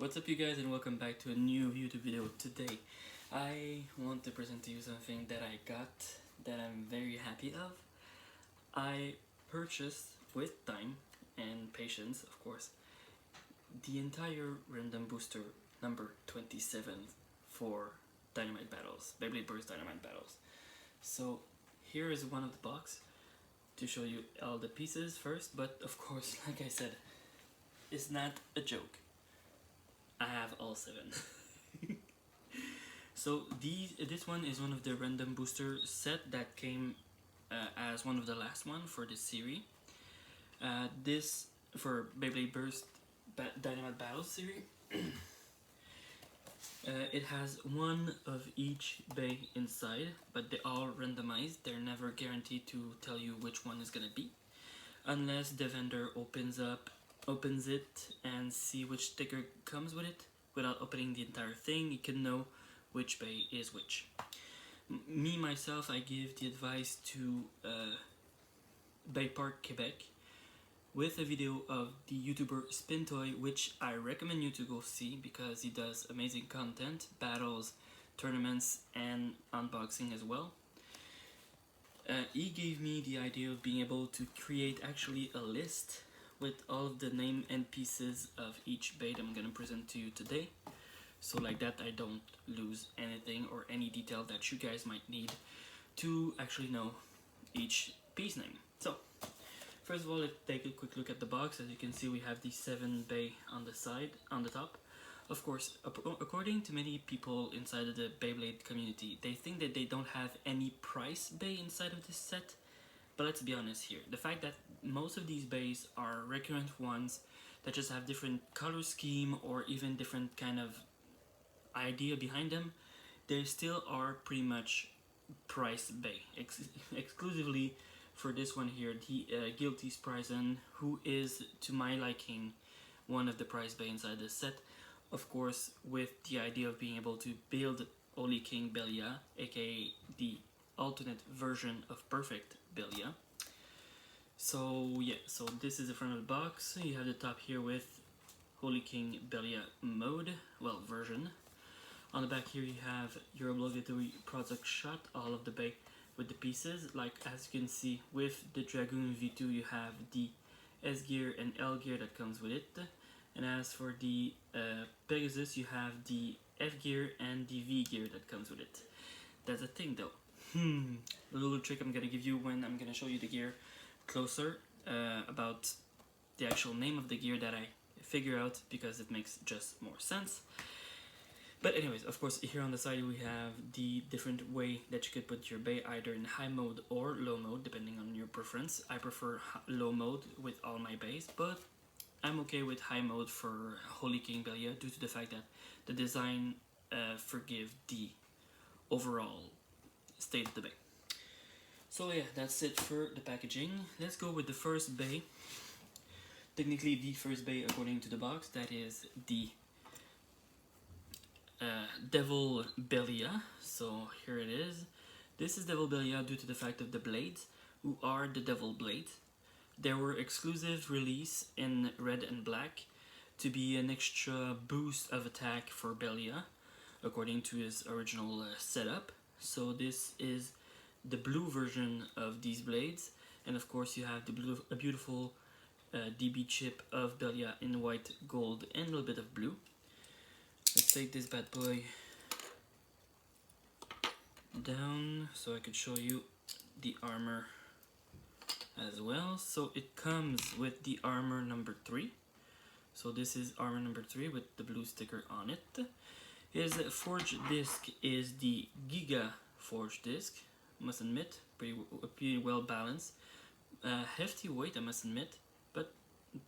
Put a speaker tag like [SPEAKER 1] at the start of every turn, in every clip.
[SPEAKER 1] What's up you guys, and welcome back to a new YouTube video. Today I want to present to you something that I got that I'm very happy of. I purchased, with time and patience of course, the entire random booster number 27 for Dynamite Battles, Beyblade Burst Dynamite Battles. So here is one of the box to show you all the pieces first, but of course, like I said, it's not a joke. I have all 7. So this one is one of the random booster set that came as one of the last one for this series. This for Beyblade Burst Dynamite Battles series. It has one of each bay inside, but they all randomized. They're never guaranteed to tell you which one is gonna be, unless the vendor opens it and see which sticker comes with it. Without opening the entire thing, you can know which bay is which. Me myself, I give the advice to Beyparc Quebec with a video of the YouTuber Spintoy, which I recommend you to go see because he does amazing content, battles, tournaments, and unboxing as well. He gave me the idea of being able to create actually a list with all of the name and pieces of each bay I'm gonna present to you today. So like that I don't lose anything or any detail that you guys might need to actually know each piece name. So first of all, let's take a quick look at the box. As you can see, we have the 7 bay on the side, on the top. Of course, according to many people inside of the Beyblade community, they think that they don't have any price bay inside of this set. But let's be honest here, the fact that most of these bays are recurrent ones that just have different color scheme or even different kind of idea behind them, they still are pretty much price bay. Exclusively for this one here, the Guilty Spriggan, who is, to my liking, one of the price bay inside this set. Of course, with the idea of being able to build Holy King Belia, aka the alternate version of Perfect Belia. So yeah, so this is the front of the box. You have the top here with Holy King Belia mode, well, version. On the back here you have your obligatory product shot, all of the bay with the pieces. Like as you can see, with the Dragoon V2 you have the S gear and L gear that comes with it. And as for the Pegasus, you have the F gear and the V gear that comes with it. That's a thing though. A little trick I'm gonna give you when I'm gonna show you the gear closer, about the actual name of the gear that I figure out because it makes just more sense. But anyways, of course, here on the side we have the different way that you could put your bay, either in high mode or low mode, depending on your preference. I prefer low mode with all my bays, but I'm okay with high mode for Holy King Belia due to the fact that the design forgive the overall state of the bay. So yeah, that's it for the packaging. Let's go with the first bay. Technically the first bay according to the box, that is the Devil Belia. So here it is. This is Devil Belia due to the fact of the blades, who are the Devil Blade. They were exclusive release in red and black to be an extra boost of attack for Belia, according to his original setup. So this is the blue version of these blades, and of course you have a beautiful DB chip of Belia in white, gold, and a little bit of blue. Let's take this bad boy down so I could show you the armor as well. So it comes with the armor number 3. So this is armor number 3 with the blue sticker on it. His forge disc is the Giga forge disc. Must admit, pretty well balanced. Hefty weight, I must admit, but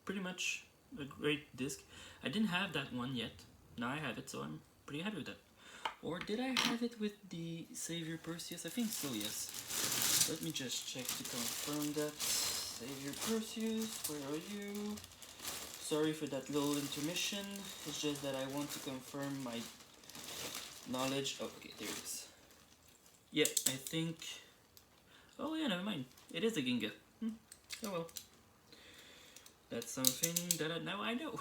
[SPEAKER 1] pretty much a great disc. I didn't have that one yet. Now I have it, so I'm pretty happy with that. Or did I have it with the Savior Perseus? I think so, yes. Let me just check to confirm that. Savior Perseus, where are you? Sorry for that little intermission. It's just that I want to confirm my knowledge. Oh, okay, there it is. Yeah, I think... Oh yeah, never mind. It is a Ginga. Oh well. That's something that now I know.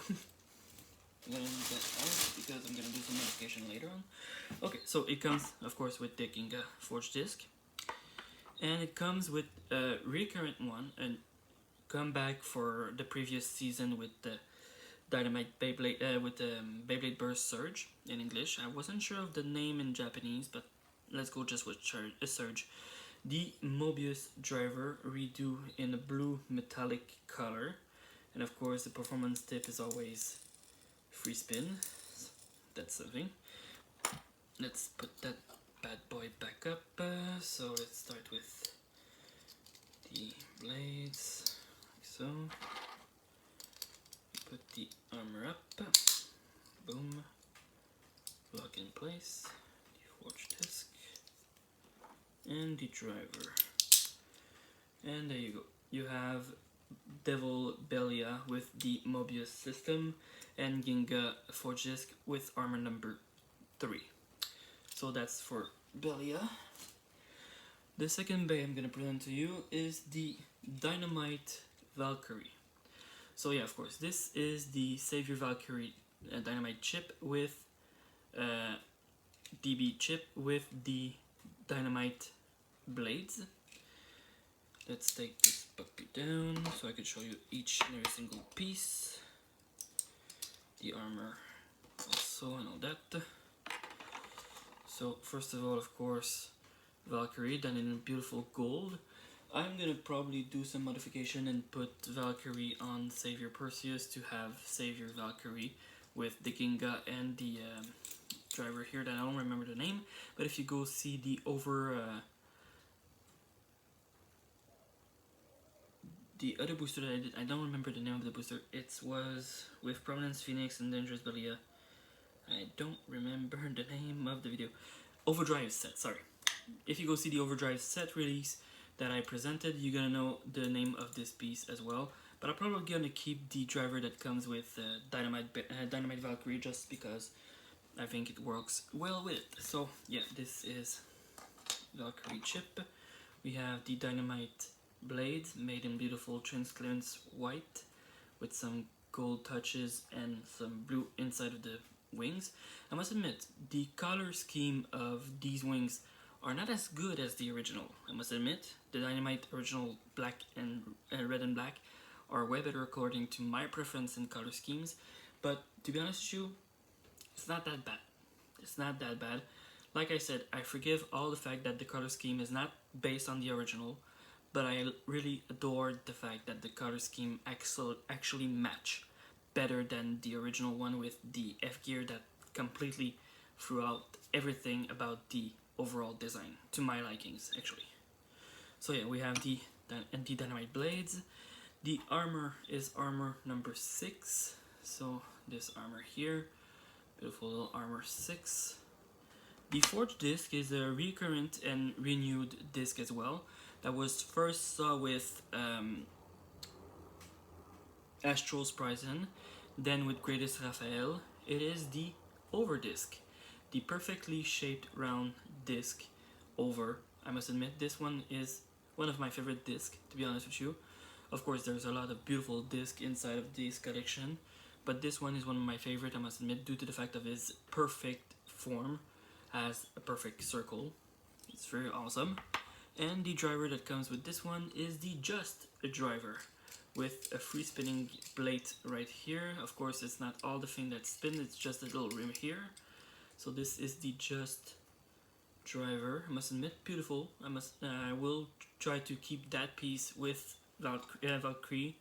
[SPEAKER 1] I'm gonna leave that out because I'm gonna do some modification later on. Okay, so it comes, of course, with the Ginga Forge disc, and it comes with a recurrent one, and come back for the previous season with the Dynamite Beyblade, with the Beyblade Burst Surge in English. I wasn't sure of the name in Japanese, but let's go just with Surge. The Mobius driver redo in a blue metallic color, and of course the performance tip is always free spin. That's something. Let's put that bad boy back up. So let's start with the blades, like so. Put the armor up, boom, lock in place, the forge disc, and the driver. And there you go. You have Devil Belia with the Mobius system, and Ginga forge disc with armor number 3. So that's for Belia. The second bay I'm gonna present to you is the Dynamite Valkyrie. So yeah, of course, this is the Savior Valkyrie Dynamite chip with DB chip with the Dynamite blades. Let's take this puppy down so I can show you each and every single piece. The armor also and all that. So first of all, of course, Valkyrie done in beautiful gold. I'm gonna probably do some modification and put Valkyrie on Savior Perseus to have Savior Valkyrie with the Ginga and the driver here that I don't remember the name. But if you go see the the other booster that I did, I don't remember the name of the booster. It was with Prominence Phoenix and Dangerous Belia. I don't remember the name of the video. Overdrive set, sorry. If you go see the Overdrive set release that I presented, you're gonna know the name of this piece as well. But I'm probably gonna keep the driver that comes with Dynamite Valkyrie just because I think it works well with it. So yeah, this is Valkyrie chip. We have the Dynamite blades made in beautiful transparent white with some gold touches and some blue inside of the wings. I must admit, the color scheme of these wings are not as good as the original. I must admit, the Dynamite original black and red and black are way better according to my preference in color schemes. But to be honest with you, it's not that bad. It's not that bad. Like I said, I forgive all the fact that the color scheme is not based on the original, but I really adored the fact that the color scheme actually match better than the original one with the F gear that completely threw out everything about the overall design to my likings actually. So yeah, we have the Dynamite blades. The armor is armor number 6. So this armor here, beautiful little armor 6. The forge disc is a recurrent and renewed disc as well. That was first saw with Astral Faenir, then with Greatest Raphael. It is the over disc, the perfectly shaped round disc over. I must admit, this one is one of my favorite discs, to be honest with you. Of course, there's a lot of beautiful discs inside of this collection, but this one is one of my favorite, I must admit, due to the fact of its perfect form as a perfect circle. It's very awesome. And the driver that comes with this one is the Just driver with a free spinning plate right here. Of course, it's not all the thing that spins, it's just a little rim here. So this is the Just driver. I must admit, beautiful. I will try to keep that piece with Valkyrie,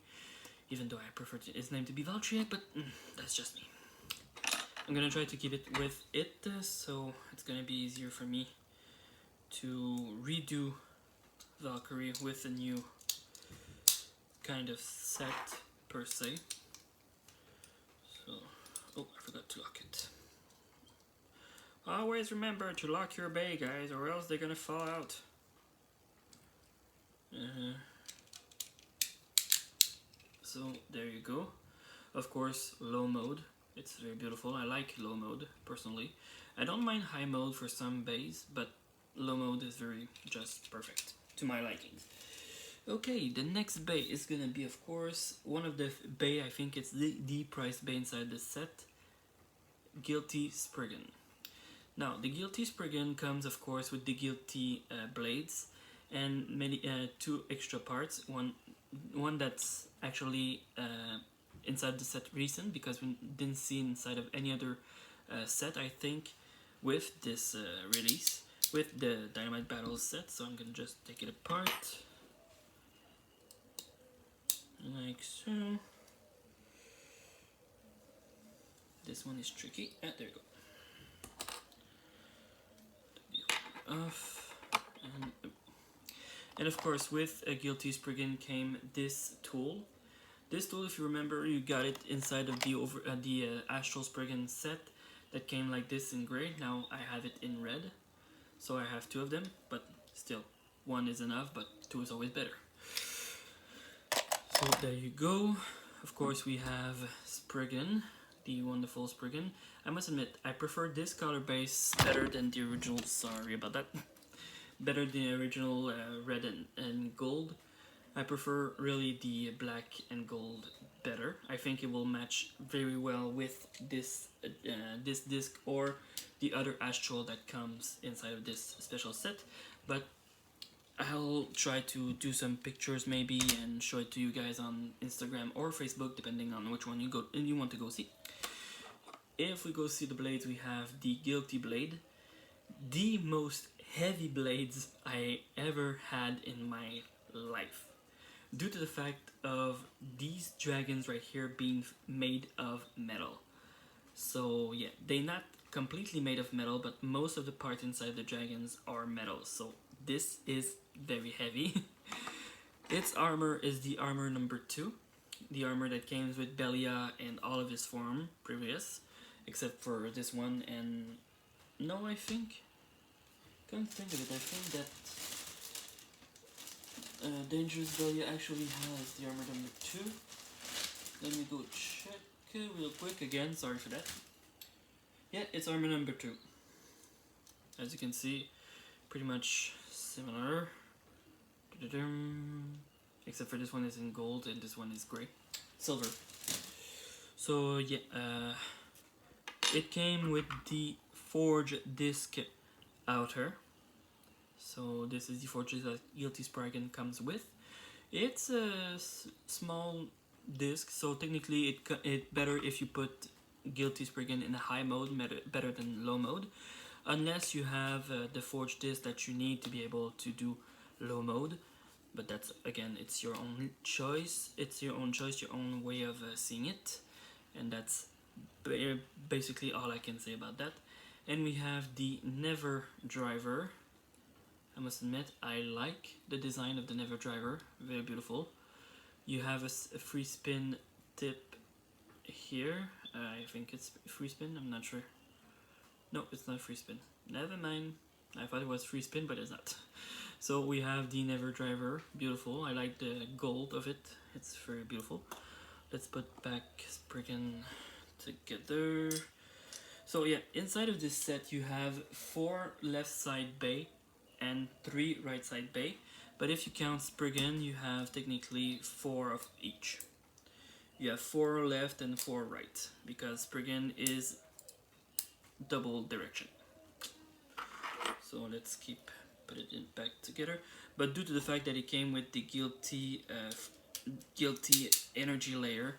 [SPEAKER 1] even though I prefer its name to be Valkyrie, but that's just me. I'm gonna try to keep it with it, so it's gonna be easier for me to redo Valkyrie with a new kind of set per se. So, oh, I forgot to lock it. Always remember to lock your bay, guys, or else they're gonna fall out. So there you go. Of course, low mode. It's very beautiful. I like low mode personally. I don't mind high mode for some bays, but low mode is very just perfect to my liking. Okay, the next bay is gonna be, of course, one of the bay. I think it's the price bay inside the set. Guilty Spriggan. Now, the Guilty Spriggan comes, of course, with the Guilty blades and many two extra parts. One that's actually inside the set recent, because we didn't see inside of any other set, I think, with this release, with the Dynamite Battles set. So I'm gonna just take it apart, like so. This one is tricky. There you go. Off. And of course, with a Guilty Spriggan came this tool. This tool, if you remember, you got it inside of the Astral Spriggan set that came like this in gray. Now I have it in red, so I have two of them, but still, one is enough, but two is always better. So there you go. Of course, we have Spriggan, the wonderful Spriggan. I must admit, I prefer this color base better than the original. Sorry about that. Better than the original red and gold. I prefer really the black and gold better. I think it will match very well with this this disc or the other Astral that comes inside of this special set. But I'll try to do some pictures maybe and show it to you guys on Instagram or Facebook, depending on which one you want to go see. If we go see the blades, we have the Guilty blade, the most heavy blades I ever had in my life, due to the fact of these dragons right here being made of metal. So yeah, they're not completely made of metal, but most of the parts inside the dragons are metal, so this is very heavy. Its armor is the armor number 2, the armor that came with Belia and all of his form previous, except for this one. And no, I think, can't think of it, I think that Dangerous Belia actually has the armor number 2. Let me go check real quick again, sorry for that. Yeah, it's armor number 2. As you can see, pretty much similar. Except for this one is in gold and this one is gray. Silver. So yeah, it came with the Forge disc outer. So this is the Forge that Guilty Spriggan comes with. It's a small disc, so technically it's better if you put Guilty Spriggan in a high mode, better than low mode. Unless you have the Forge disc that you need to be able to do low mode. But that's, again, it's your own choice. It's your own choice, your own way of seeing it. And that's basically all I can say about that. And we have the Never Driver. I must admit, I like the design of the Never Driver. Very beautiful. You have a free spin tip here. I think it's free spin, I'm not sure. No, it's not free spin. Never mind. I thought it was free spin, but it's not. So we have the Never Driver. Beautiful. I like the gold of it. It's very beautiful. Let's put back Spriggan together. So yeah, inside of this set you have 4 left side bay and 3 right side bay. But if you count Spriggan, you have technically 4 of each. You have 4 left and 4 right, because Spriggan is double direction. So let's put it back together. But due to the fact that it came with the Guilty energy layer,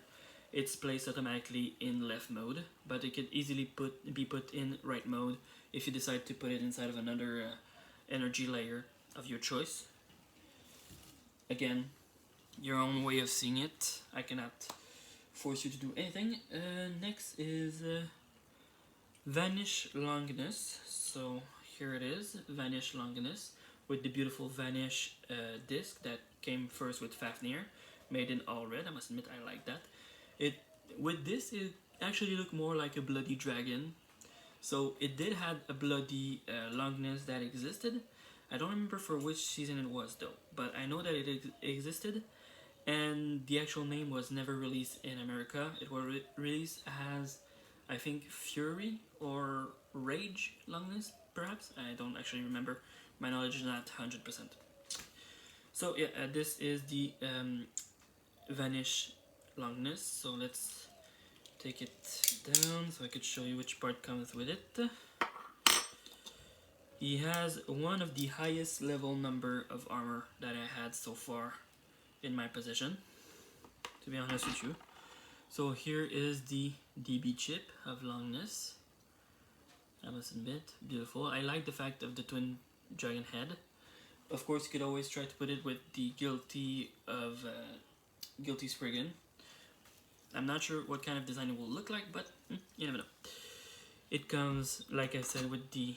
[SPEAKER 1] it's placed automatically in left mode, but it could easily be put in right mode if you decide to put it inside of another energy layer of your choice. Again, your own way of seeing it. I cannot force you to do anything. Next is Vanish Longinus. So here it is, Vanish Longinus, with the beautiful Vanish disc that came first with Fafnir, made in all red. I must admit, I like that. With this, it actually looked more like a bloody dragon. So it did have a bloody Longinus that existed. I don't remember for which season it was though, but I know that it existed, and the actual name was never released in America. It was released as, I think, Fury or Rage Longinus, perhaps? I don't actually remember. My knowledge is not 100%. So yeah, this is the Vanish Longinus. So let's take it down so I could show you which part comes with it. He has one of the highest level number of armor that I had so far in my possession, to be honest with you. So here is the DB chip of Longinus. I must admit, beautiful. I like the fact of the twin dragon head. Of course, you could always try to put it with the Guilty Spriggan. I'm not sure what kind of design it will look like, but you never know. It comes, like I said, with the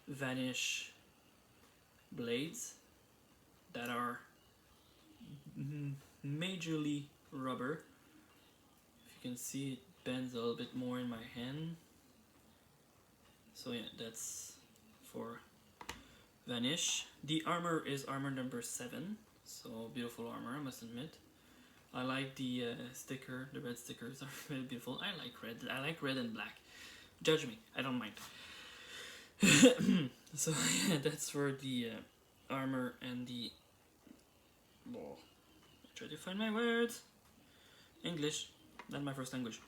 [SPEAKER 1] Vanish blades that are majorly rubber. If you can see, it bends a little bit more in my hand. So yeah, that's for Vanish. The armor is armor number 7, so beautiful armor, I must admit. I like the sticker, the red stickers are very beautiful. I like red and black. Judge me, I don't mind. So yeah, that's for the armor and the... Well, I try to find my words. English, not my first language.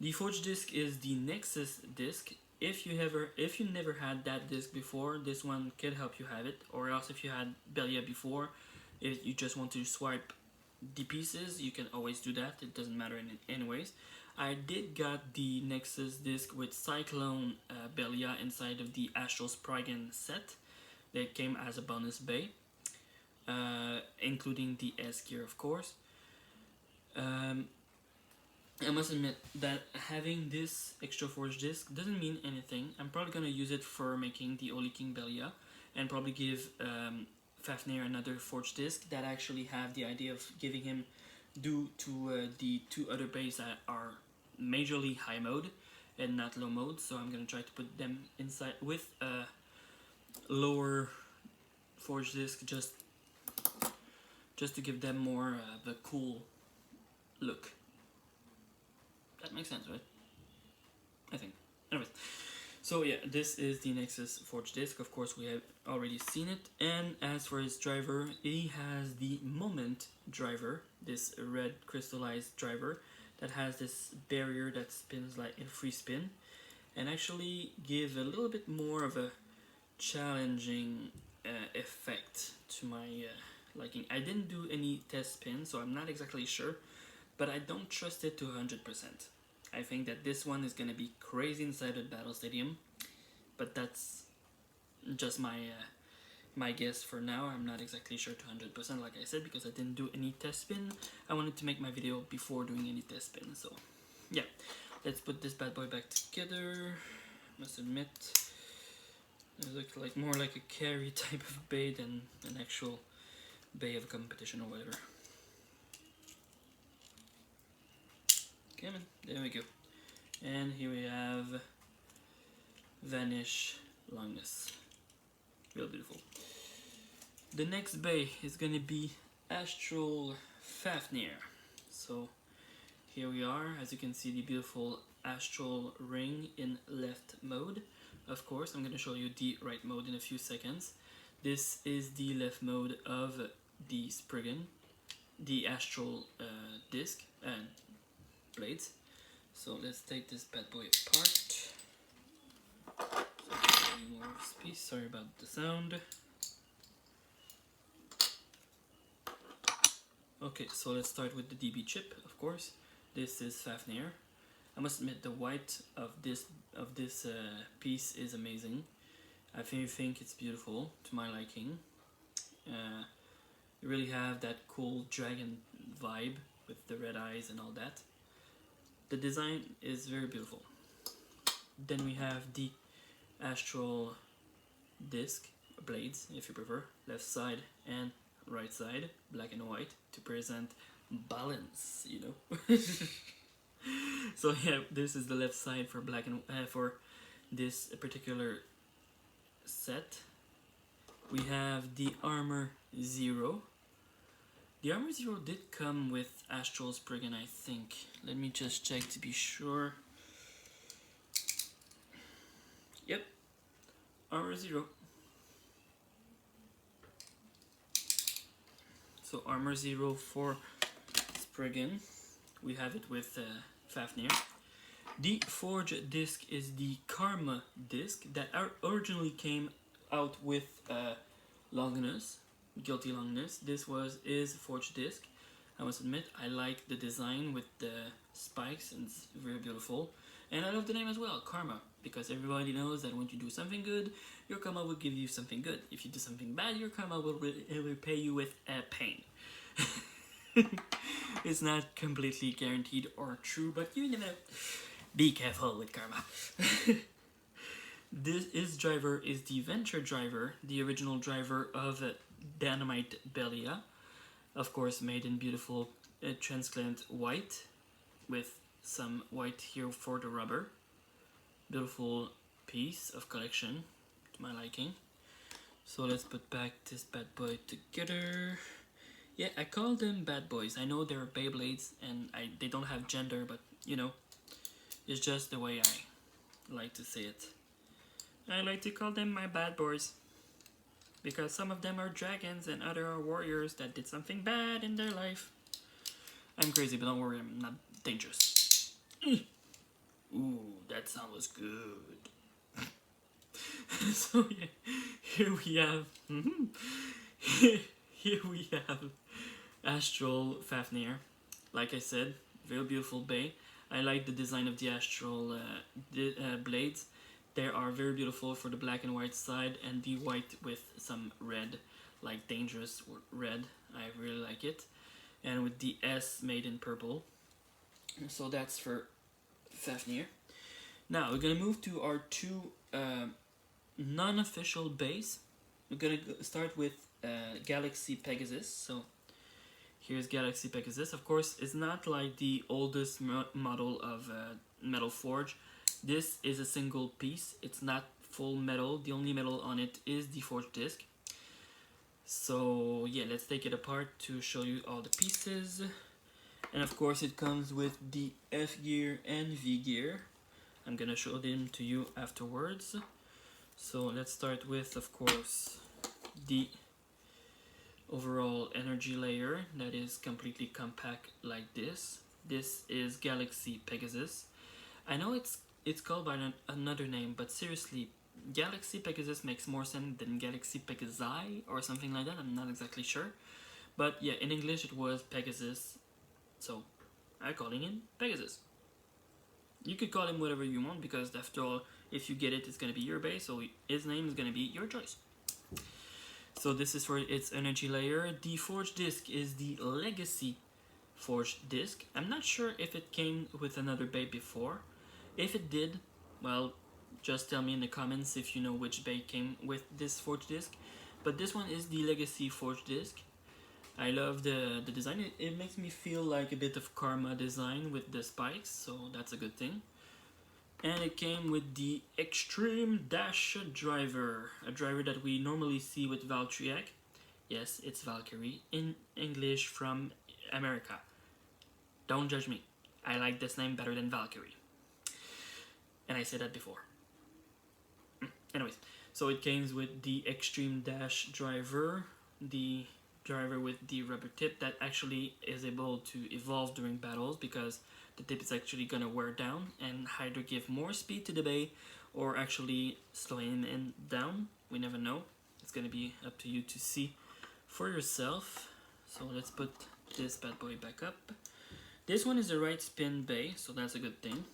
[SPEAKER 1] The forge disc is the Nexus disc. If you never had that disc before, this one could help you have it. Or else if you had Belia before, if you just want to swipe the pieces, you can always do that. It doesn't matter anyways. I did got the Nexus disc with Cyclone Belia inside of the Astral Spriggan set. That came as a bonus bay, including the S gear, of course. I must admit that having this extra forge disc doesn't mean anything. I'm probably gonna use it for making the Holy King Belia, and probably give Fafnir another forge disc that actually have the idea of giving him due to the 2 other bays that are majorly high mode and not low mode. So I'm gonna try to put them inside with a lower forge disc just to give them more of a cool look. That makes sense, right? I think. Anyways, so yeah, this is the Nexus Forge disc. Of course, we have already seen it. And as for his driver, he has the Moment driver, this red crystallized driver that has this barrier that spins like in free spin, and actually give a little bit more of a challenging effect to my liking. I didn't do any test spin, so I'm not exactly sure, but I don't trust it to 100%. I think that this one is going to be crazy inside the battle stadium, but that's just my my guess for now. I'm not exactly sure to 100%, like I said, because I didn't do any test spin. I wanted to make my video before doing any test spin, so yeah. Let's put this bad boy back together. Must admit, it looks like more like a carry type of bay than an actual bay of competition or whatever. Come on, there we go. And here we have Vanish Longinus. Real beautiful. The next bay is gonna be Astral Faenir. So here we are. As you can see, the beautiful astral ring in left mode. Of course, I'm gonna show you the right mode in a few seconds. This is the left mode of the Spriggan, the astral disc and blades. So let's take this bad boy apart. So more space. Sorry about the sound. Okay, so let's start with the DB chip. Of course, this is Fafnir. I must admit, the white of this piece is amazing. I think it's beautiful to my liking. You really have that cool dragon vibe with the red eyes and all that. The design is very beautiful. Then we have the astral disc blades, if you prefer, left side and right side, black and white, to present balance, you know. So yeah, this is the left side for black and for this particular set. We have the Armor 0. The Armor 0 did come with Astral Spriggan, I think. Let me just check to be sure. Yep, Armor 0. So Armor 0 for Spriggan. We have it with Fafnir. The Forge disc is the Karma disc that originally came out with Longinus, Guilty Longinus. This is Forge disc. I must admit, I like the design with the spikes, and it's very beautiful. And I love the name as well, Karma, because everybody knows that when you do something good, your karma will give you something good. If you do something bad, your karma will repay you with pain. It's not completely guaranteed or true, but you never know. Be careful with karma. This driver is the Venture driver, the original driver of Dynamite Belia. Of course, made in beautiful transparent white, with some white here for the rubber. Beautiful piece of collection, to my liking. So let's put back this bad boy together. Yeah, I call them bad boys. I know they're Beyblades and they don't have gender, but you know, it's just the way I like to say it. I like to call them my bad boys, because some of them are dragons and other are warriors that did something bad in their life. I'm crazy, but don't worry, I'm not dangerous. Ooh, that sound was good. So yeah, here we have here we have Astral Faenir. Like I said, very beautiful bay. I like the design of the Astral blades. They are very beautiful for the black and white side, and the white with some red, like dangerous red. I really like it. And with the S made in purple. So that's for Fafnir. Now we're gonna move to our two non-official bays. We're gonna start with Galaxy Pegasus. So here's Galaxy Pegasus. Of course, it's not like the oldest model of Metal Forge. This is a single piece. It's not full metal. The only metal on it is the Forge disc. So yeah, let's take it apart to show you all the pieces. And of course it comes with the F gear and V gear. I'm gonna show them to you afterwards. So let's start with, of course, the overall energy layer that is completely compact like this. This is Galaxy Pegasus. I know it's called by another name, but seriously, Galaxy Pegasus makes more sense than Galaxy Pegasi or something like that. I'm not exactly sure, but yeah, in English it was Pegasus, so I'm calling him Pegasus. You could call him whatever you want, because after all, if you get it, it's gonna be your base, so his name is gonna be your choice. So this is for its energy layer. The Forge disc is the Legacy Forge disc. I'm not sure if it came with another bay before. If it did, well, just tell me in the comments if you know which bay came with this Forge disc. But this one is the Legacy Forge disc. I love the design. It makes me feel like a bit of Karma design with the spikes, so that's a good thing. And it came with the Extreme Dash driver, a driver that we normally see with Valkyrie. Yes, it's Valkyrie, in English from America. Don't judge me. I like this name better than Valkyrie. And I said that before. Anyways, so it came with the Extreme Dash driver, the driver with the rubber tip that actually is able to evolve during battles, because the tip is actually gonna wear down and either give more speed to the bay or actually slow him down. We never know. It's gonna be up to you to see for yourself. So let's put this bad boy back up. This one is the right spin bay, so that's a good thing.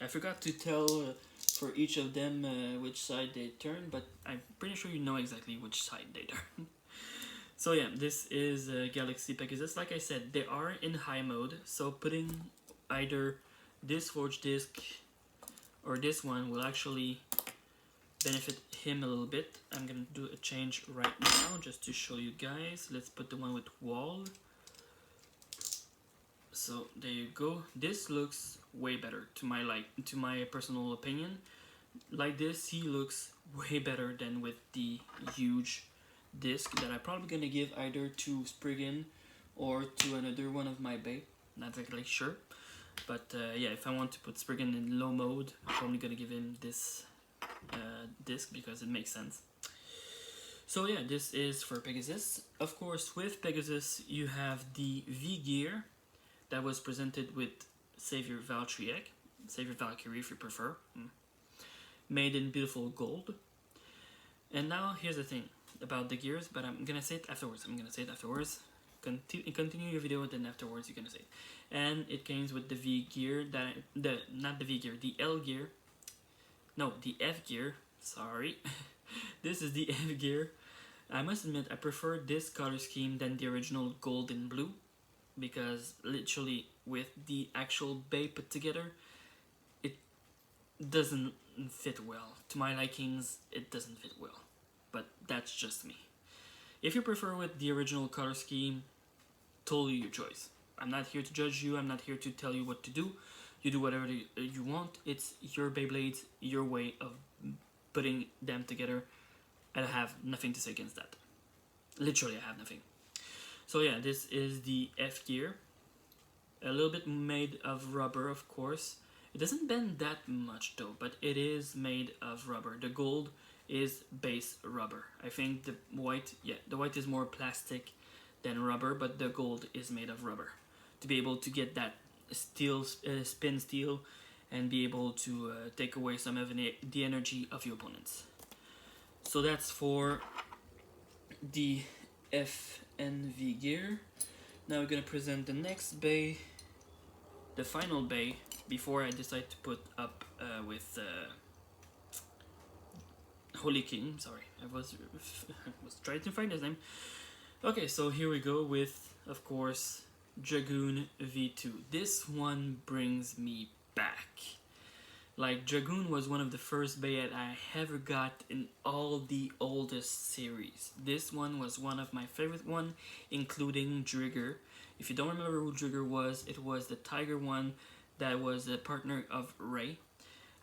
[SPEAKER 1] I forgot to tell for each of them which side they turn, but I'm pretty sure you know exactly which side they turn. So yeah, this is Galaxy Pegasus. Like I said, they are in high mode, so putting either this Forge disc or this one will actually benefit him a little bit. I'm gonna do a change right now just to show you guys. Let's put the one with wall. So there you go. This looks way better to my personal opinion. Like this, he looks way better than with the huge disc that I'm probably gonna give either to Spriggan or to another one of my bay. Not exactly sure, but yeah, if I want to put Spriggan in low mode, I'm probably gonna give him this disc because it makes sense. So yeah, this is for Pegasus. Of course, with Pegasus you have the V Gear that was presented with Savior Valkyrie, Savior Valkyrie if you prefer, made in beautiful gold. And now here's the thing about the gears, but I'm gonna say it afterwards. Continue your video, then afterwards you're gonna say it. And it comes with the V gear, not the V gear, the L gear. No, the F gear. Sorry, this is the F gear. I must admit I prefer this color scheme than the original gold and blue, because literally with the actual Bey put together, it doesn't fit well. To my likings, it doesn't fit well, but that's just me. If you prefer with the original color scheme, totally your choice. I'm not here to judge you, I'm not here to tell you what to do. You do whatever you want. It's your Beyblades, your way of putting them together. I have nothing to say against that. Literally, I have nothing. So yeah, this is the F gear. A little bit made of rubber, of course. It doesn't bend that much though, but it is made of rubber. The gold is base rubber. I think the white is more plastic than rubber, but the gold is made of rubber. To be able to get that steel, spin steel, and be able to take away some of the energy of your opponents. So that's for the FNV Gear. Now we're gonna present the next Bey, the final Bey, before I decide to put up with Holy King. Sorry, I was trying to find his name. Okay, so here we go with, of course, Dragoon V2. This one brings me back. Like, Dragoon was one of the first Bey that I ever got in all the oldest series. This one was one of my favorite one, including Drigger. If you don't remember who Drigger was, it was the tiger one that was a partner of Ray.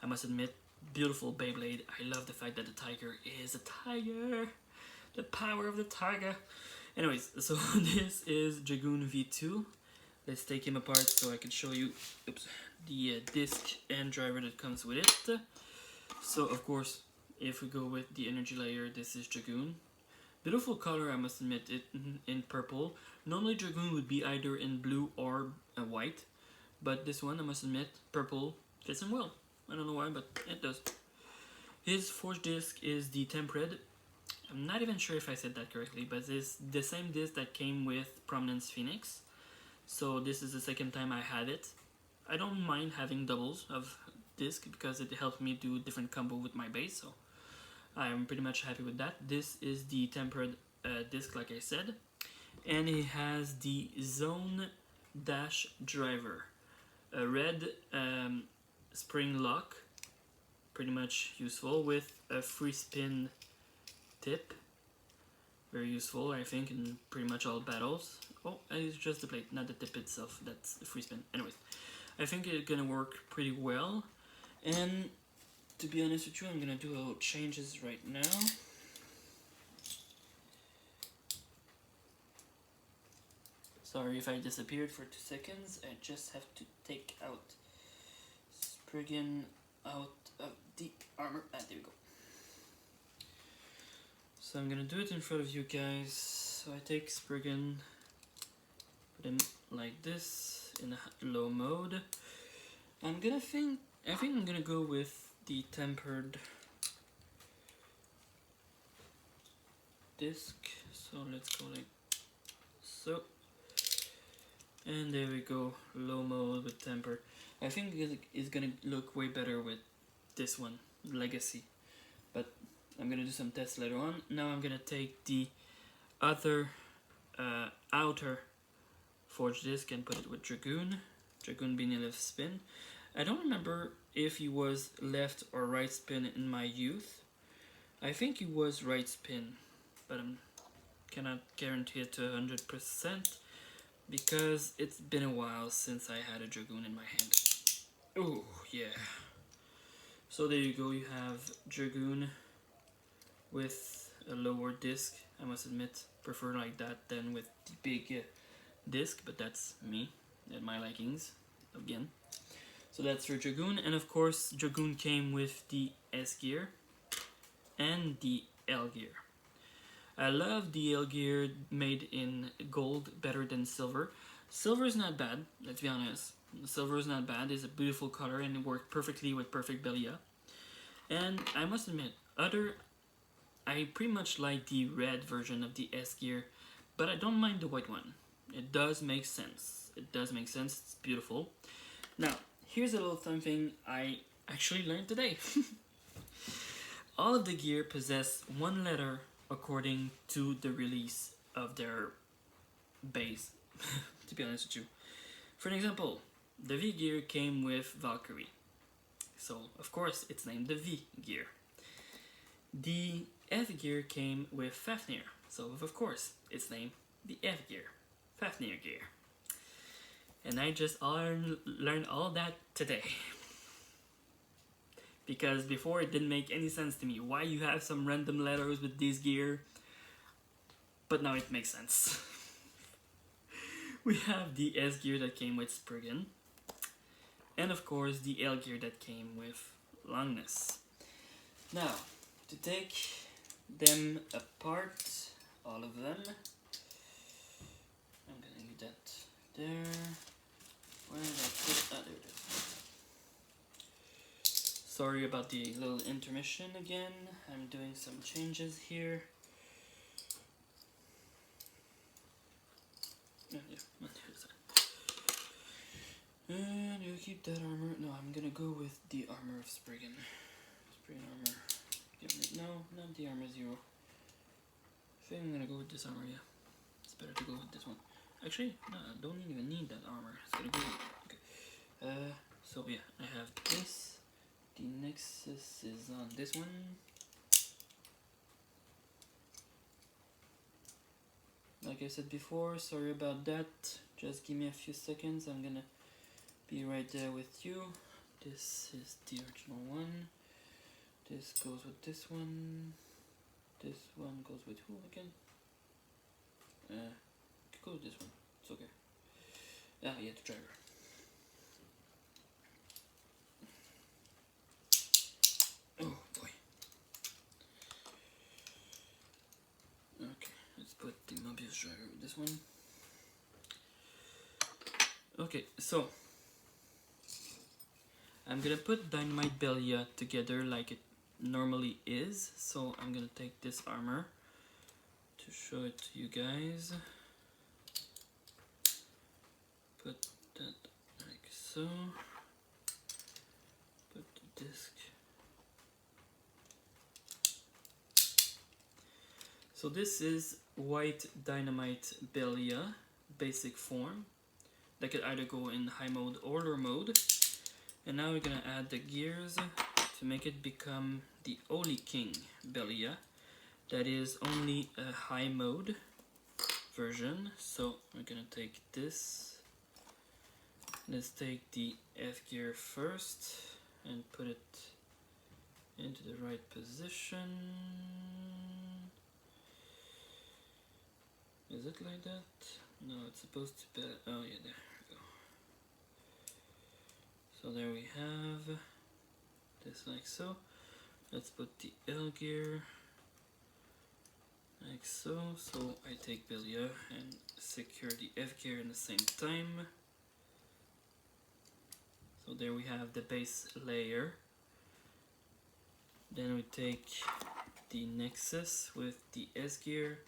[SPEAKER 1] I must admit, beautiful Beyblade. I love the fact that the tiger is a tiger. The power of the tiger. Anyways, so this is Dragoon V2. Let's take him apart so I can show you the disc and driver that comes with it. So of course, if we go with the energy layer, this is Dragoon. Beautiful color, I must admit, it in purple. Normally Dragoon would be either in blue or white, but this one, I must admit, purple fits him well. I don't know why, but it does. His forged disc is the tempered. I'm not even sure if I said that correctly, but it's the same disc that came with Prominence Phoenix. So this is the second time I had it. I don't mind having doubles of disc because it helps me do different combo with my base, so I'm pretty much happy with that. This is the tempered disc, like I said, and it has the zone dash driver, a red spring lock, pretty much useful, with a free spin tip. Very useful, I think, in pretty much all battles. Oh, it's just the plate, not the tip itself. That's the free spin. Anyways, I think it's gonna work pretty well. And to be honest with you, I'm gonna do a little changes right now. Sorry if I disappeared for 2 seconds. I just have to take out Spriggan out of the armor. Ah, there we go. So I'm gonna do it in front of you guys. So I take Spriggan, put him like this in a low mode. I think I'm gonna go with the tempered disc. So let's go like so. And there we go, low mode with temper. I think it's gonna look way better with this one, Legacy. But I'm gonna do some tests later on. Now I'm gonna take the other outer forged disc and put it with Dragoon. Dragoon being a left spin. I don't remember if he was left or right spin in my youth. I think he was right spin, but I cannot guarantee it to 100% because it's been a while since I had a Dragoon in my hand. Oh yeah. So there you go, you have Dragoon with a lower disc. I must admit, prefer like that than with the big disc, but that's me and my likings again. So that's for Dragoon, and of course Dragoon came with the S gear and the L gear. I love the L gear made in gold better than silver. Silver is not bad, let's be honest. The silver is not bad. It's a beautiful color and it worked perfectly with perfect Belia. And I must admit, I pretty much like the red version of the S Gear, but I don't mind the white one. It does make sense. It does make sense. It's beautiful. Now, here's a little something I actually learned today. All of the gear possess one letter according to the release of their base, to be honest with you. For an example, the V Gear came with Valkyrie. So, of course, it's named the V Gear. The F Gear came with Fafnir. So, of course, it's named the F Gear. Fafnir Gear. And I just learned all that today. Because before it didn't make any sense to me. Why you have some random letters with this gear? But now it makes sense. We have the S Gear that came with Spriggan. And of course the L Gear that came with Longinus. Now, to take them apart, all of them. I'm gonna leave that there. Where did I put it? Ah, there it is. Sorry about the little intermission again. I'm doing some changes here. Yeah, and you keep that armor. No, I'm gonna go with the armor of Spriggan. Spriggan armor. No, not the armor 0. I think I'm gonna go with this armor, yeah. It's better to go with this one. Actually, no, I don't even need that armor. It's gonna go with, okay. So yeah, I have this. The Nexus is on this one. Like I said before, sorry about that. Just give me a few seconds. I'm gonna be right there with you. This is the original one. This goes with this one. This one goes with who again? Go with this one. It's okay. Ah, yeah, the driver. Oh boy. Okay, let's put the Mobius driver with this one. Okay, so I'm gonna put Dynamite Belia together like it normally is. So I'm gonna take this armor to show it to you guys. Put that like so. Put the disc. So this is white Dynamite Belia basic form. That could either go in high mode or low mode. And now we're gonna add the gears to make it become the Holy King Belia. That is only a high mode version. So we're gonna take this. Let's take the F gear first and put it into the right position. Is it like that? No, it's supposed to be. Oh yeah, there we go. So there we have this like so. Let's put the L gear like so. So I take Belia and secure the F gear in the same time. So there we have the base layer. Then we take the Nexus with the S gear.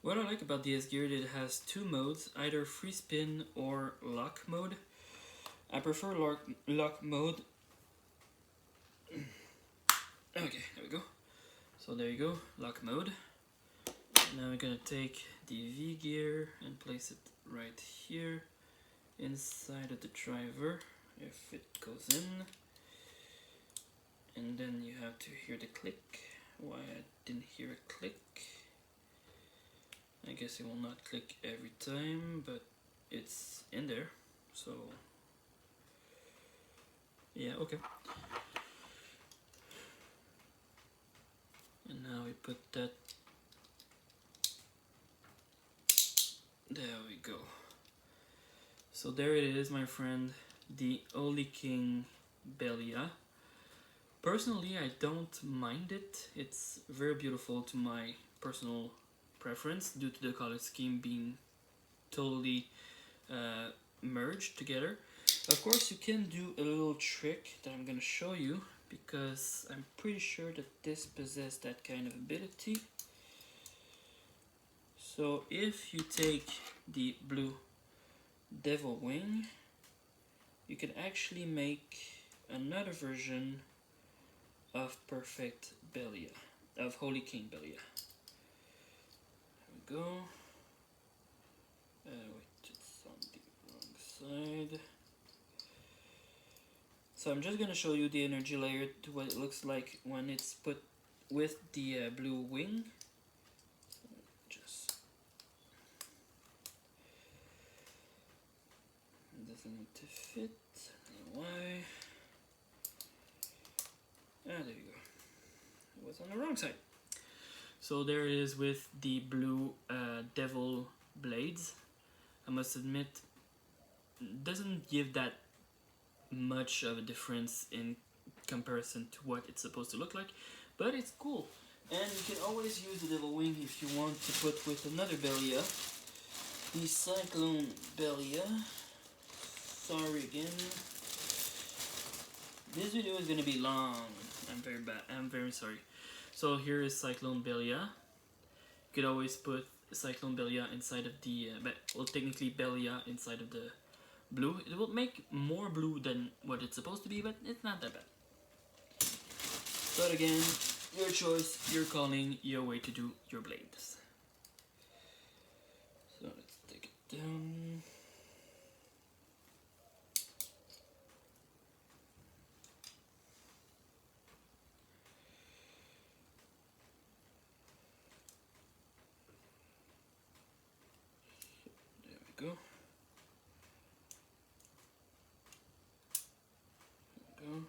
[SPEAKER 1] What I like about the S Gear is it has two modes, either free spin or lock mode. I prefer lock mode. Okay, there we go. So there you go, lock mode. Now we're gonna take the V Gear and place it right here inside of the driver if it goes in. And then you have to hear the click. Why I didn't hear a click? I guess it will not click every time, but it's in there, so yeah, okay. And now we put that, there we go. So there it is, my friend, the Holy King Belia. Personally, I don't mind it. It's very beautiful to my personal preference due to the color scheme being totally merge together. Of course, you can do a little trick that I'm gonna show you, because I'm pretty sure that this possesses that kind of ability. So if you take the blue devil wing, you can actually make another version of perfect Belia, of Holy King Belia. There we go. Wait, it's on the wrong side. So I'm just gonna show you the energy layer to what it looks like when it's put with the blue wing. Just it doesn't need to fit. I don't know why. Ah, there you go. It was on the wrong side. So there it is with the blue devil blades. I must admit, doesn't give that much of a difference in comparison to what it's supposed to look like, but it's cool. And you can always use the devil wing if you want to put with another Belia, the Cyclone Belia. Sorry again, this video is gonna be long. I'm very sorry. So here is Cyclone Belia. You could always put Cyclone Belia inside of the well, technically Belia inside of the blue. It will make more blue than what it's supposed to be, but it's not that bad. But again, your choice, your calling, your way to do your blades. So let's take it down. So, there we go. Go.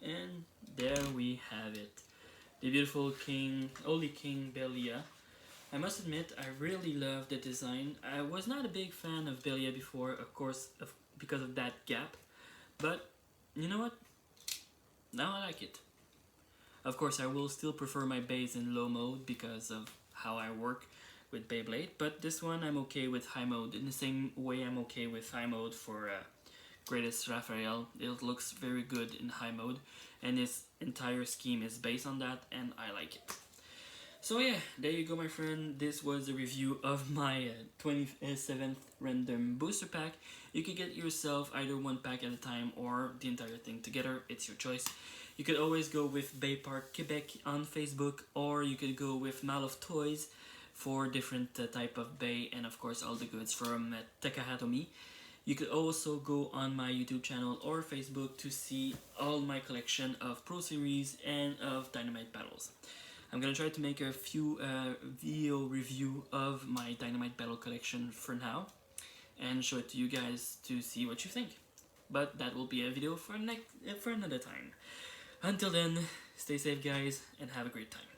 [SPEAKER 1] And there we have it, the beautiful Holy King Belia. I must admit, I really love the design. I was not a big fan of Belia before, of course, because of that gap, but you know what? Now I like it. Of course, I will still prefer my base in low mode because of how I work with Beyblade, but this one I'm okay with high mode, in the same way I'm okay with high mode for Greatest Raphael. It looks very good in high mode, and its entire scheme is based on that, and I like it. So yeah, there you go, my friend. This was a review of my 27th random booster pack. You could get yourself either one pack at a time or the entire thing together. It's your choice. You could always go with Beyparc Quebec on Facebook, or you could go with Mal of Toys for different type of Bay, and of course all the goods from Takahatomi. You could also go on my YouTube channel or Facebook to see all my collection of Pro Series and of Dynamite battles. I'm gonna try to make a few video review of my Dynamite battle collection for now, and show it to you guys to see what you think. But that will be a video for another time. Until then, stay safe guys, and have a great time.